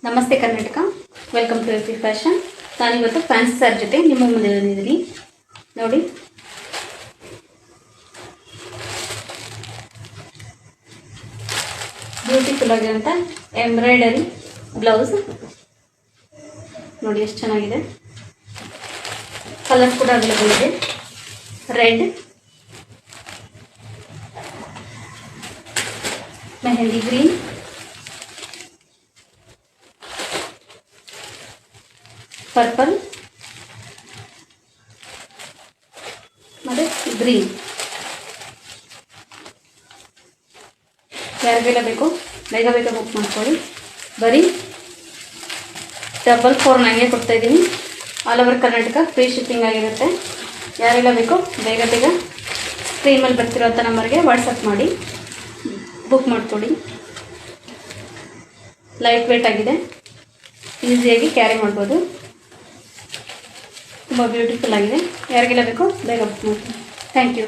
ನಮಸ್ತೆ Karnataka, welcome to AP fashion. ನಾನಿವತ್ತು fancy sari ಜೊತೆ ನಿಮ್ಮ ಮುಂದೆ ಬಂದಿದ್ದೀನಿ. ನೋಡಿ, ಬ್ಯೂಟಿಫುಲ್ ಆಗಿರೋಂಥ ಎಂಬ್ರಾಯ್ಡರಿ ಬ್ಲೌಸ್ ನೋಡಿ ಎಷ್ಟು ಚೆನ್ನಾಗಿದೆ. ಕಲರ್ ಕೂಡ ಅವೈಲೇಬಲ್ ಇದೆ. ರೆಡ್, ಮೆಹಂದಿ ಗ್ರೀನ್, ಪರ್ಪಲ್ ಮತ್ತು ಗ್ರೀನ್. ಯಾರಿಗೆಲ್ಲ ಬೇಕು ಬೇಗ ಬೇಗ ಬುಕ್ ಮಾಡ್ಕೊಳ್ಳಿ. ಬರೀ 449ಗೆ ಕೊಡ್ತಾಯಿದ್ದೀನಿ. All over Karnataka free shipping ಆಗಿರುತ್ತೆ. ಯಾರೆಲ್ಲ ಬೇಕು ಬೇಗ ಬೇಗ ಸ್ಕ್ರೀನ್ ಮೇಲೆ ಬರ್ತಿರೋಂಥ ನಂಬರ್ಗೆ ವಾಟ್ಸಪ್ ಮಾಡಿ ಬುಕ್ ಮಾಡ್ಕೊಳ್ಳಿ. ಲೈಟ್ ವೇಟ್ ಆಗಿದೆ, ಈಸಿಯಾಗಿ ಕ್ಯಾರಿ ಮಾಡ್ಬೋದು. ತುಂಬ ಬ್ಯೂಟಿಫುಲ್ ಆಗಿದೆ. ಯಾರಿಗೆಲ್ಲ ಬೇಕೋ ಬೇಗ ಬುಕ್ ಮಾಡಿ. Thank you.